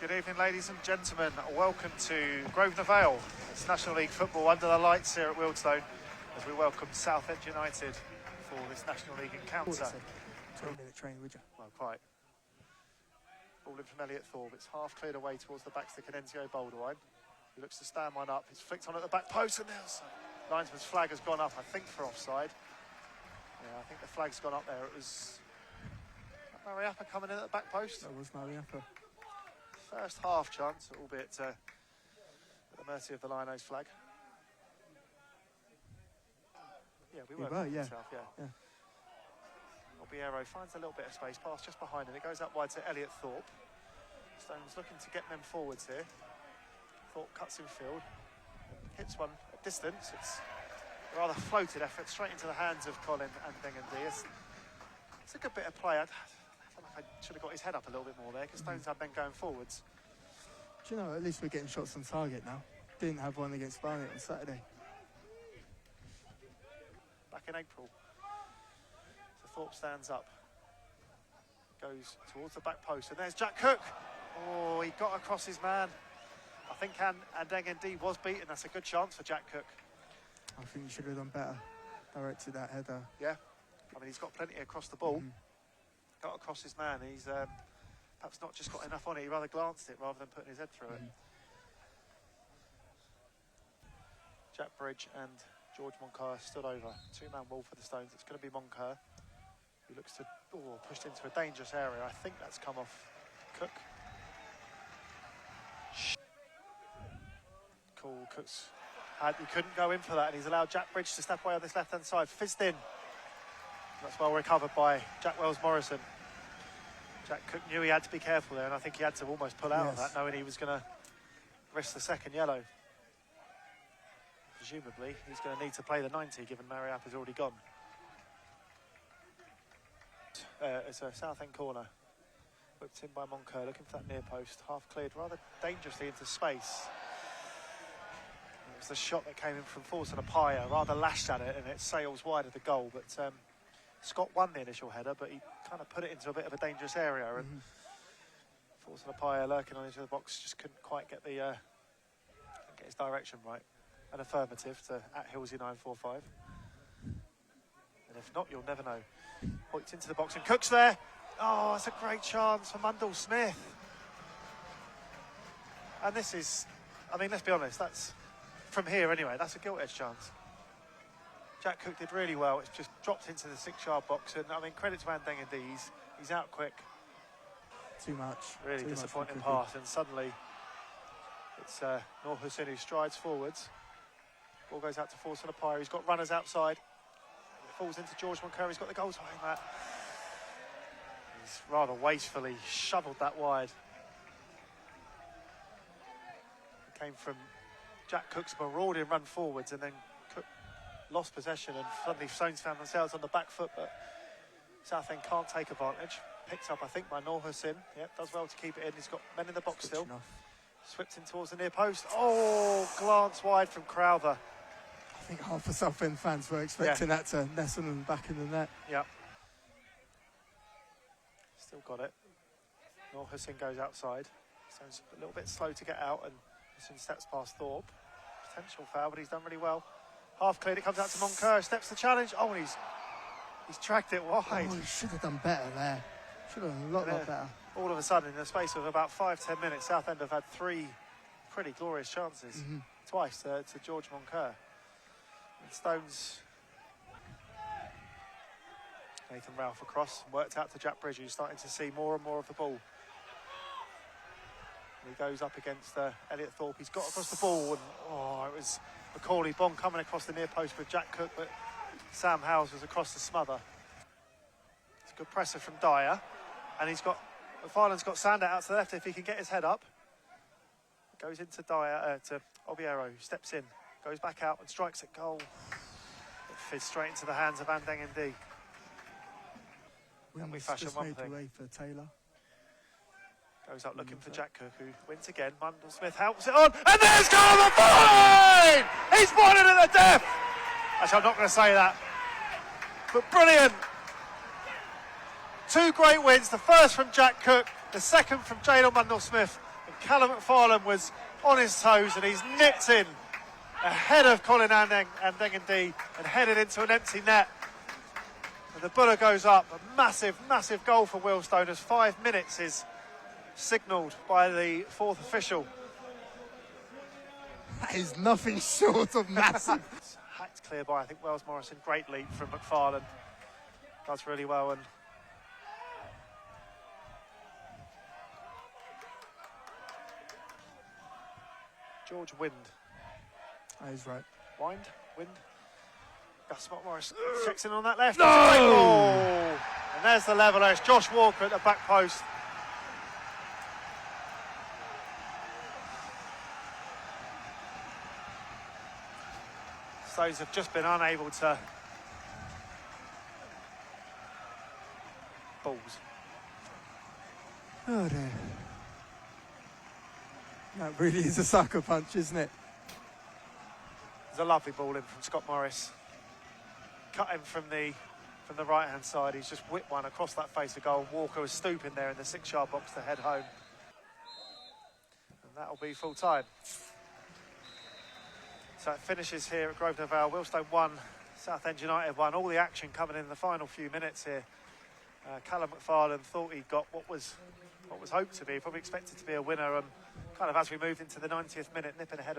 Good evening, ladies and gentlemen. Welcome to Grosvenor Vale. It's National League football under the lights here at Wealdstone as we welcome Southend United for this National League encounter. 20-minute training, would you? Well, quite. Ball in from Elliot Thorpe. It's half cleared away towards the back to Cadenzio Baldwin. He looks to stand one up. He's flicked on at the back post and there's linesman's flag has gone up, I think, for offside. Yeah, I think the flag's gone up there. It was Mariappa coming in at the back post. That was Mariappa. First half chance, albeit at the mercy of the Lions flag. Yeah, we were. Yeah. Obiero finds a little bit of space, pass just behind him. It goes up wide to Elliot Thorpe. Stone's looking to get them forwards here. Thorpe cuts in field, hits one at distance. It's a rather floated effort straight into the hands of Colin and Dengendy. It's a good bit of play. I feel like I should have got his head up a little bit more there because Stones had men going forwards. Do you know, at least we're getting shots on target now. Didn't have one against Barnet on Saturday. Back in April. So Thorpe stands up. Goes towards the back post. And there's Jack Cook. Oh, he got across his man. I think Andengendi was beaten. That's a good chance for Jack Cook. I think he should have done better. Directed that header. Yeah. I mean, he's got plenty across the ball. Got across his man. He's perhaps not just got enough on it. He rather glanced it rather than putting his head through it. Jack Bridge and George Moncur stood over. Two-man wall for the Stones. It's going to be Moncur, who looks to pushed into a dangerous area. I think that's come off Cook. Cool. Cook's he couldn't go in for that, and he's allowed Jack Bridge to step away on this left-hand side. Fizzed in. That's well recovered by Jack Wells-Morrison. Jack Cook knew he had to be careful there, and I think he had to almost pull out of that, knowing he was going to risk the second yellow. Presumably, he's going to need to play the 90, given Mariappa's already gone. It's a Southend corner. Whipped in by Moncur, looking for that near post. Half cleared rather dangerously into space. It was the shot that came in from Forson Apaya, rather lashed at it, and it sails wide of the goal. But Scott won the initial header, but he kind of put it into a bit of a dangerous area. And Forson Apaya, lurking on the edge of the box, just couldn't quite get his direction right. An affirmative to @Hillsy945. And if not, you'll never know. Points into the box and Cook's there. Oh, it's a great chance for Mundell Smith. And this is, I mean, let's be honest, that's, from here anyway, that's a gilt-edged chance. Jack Cook did really well. It's just dropped into the 6-yard box. And, I mean, credit to Andengendi, he's out quick. Too much. Really disappointing pass. And suddenly, it's Noor Hussein who strides forwards. Ball goes out to Forson Apaya. He's got runners outside. It falls into George Moncur. He's got the goal to aim at. He's rather wastefully shoveled that wide. It came from Jack Cook's marauding run forwards, and then Cook lost possession, and suddenly Stones found themselves on the back foot, but Southend can't take advantage. Picked up, I think, by Noor Hussein. Yep, does well to keep it in. He's got men in the box still. Swept in towards the near post. Oh, glance wide from Crowther. I think half the Southend fans were expecting that to nestle them back in the net. Yep. Still got it. Noor Hussein goes outside. Sounds a little bit slow to get out, and Hussein steps past Thorpe. Potential foul, but he's done really well. Half cleared, it comes out to Moncur. Steps the challenge. Oh, and he's tracked it wide. Oh, he should have done better there. Should have done a lot better. All of a sudden, in the space of about 5-10 minutes, Southend have had 3 pretty glorious chances. Twice to George Moncur. And Stones, Nathan Ralph across, worked out to Jack Bridge, who's starting to see more and more of the ball. And he goes up against Elliot Thorpe. He's got across the ball, and it was Macaulay Bond coming across the near post with Jack Cook, but Sam Howes was across the smother. It's a good presser from Dyer, and Farland's got Sander out to the left if he can get his head up. Goes into Dyer, to Obiero, who steps in, goes back out and strikes at goal. It fits straight into the hands of Andengendi. And we fashion one thing. Away for Taylor. Goes up looking for Jack Cook, who wins again. Mundell Smith helps it on, and there's goal number 5! He's won it at the death! Actually, I'm not going to say that. But brilliant! 2 great wins, the first from Jack Cook, the second from Jadon Mundell Smith, And Callum McFarlane was on his toes and he's nipped in ahead of Colin Andengendy and headed into an empty net. And the Buller goes up. A massive, massive goal for Wealdstone as 5 minutes is signalled by the fourth official. That is nothing short of massive. Hacked clear by, I think, Wells Morrison. Great leap from McFarlane. Does really well. And George Wind. That is right. Wind? Gus Morris checks in on that left. No! Great ball! And there's the leveller. It's Josh Walker at the back post. Stones have just been unable to... Balls. Oh dear. That really is a sucker punch, isn't it? There's a lovely ball in from Scott Morris. Cut him from the right-hand side. He's just whipped one across that face of goal. Walker was stooping there in the 6-yard box to head home. And that'll be full time. So it finishes here at Grosvenor Vale. Wealdstone 1, Southend United 1. All the action coming in the final few minutes here. Callum McFarlane thought he got what was hoped to be, probably expected to be a winner, and kind of as we moved into the 90th minute, nipping ahead of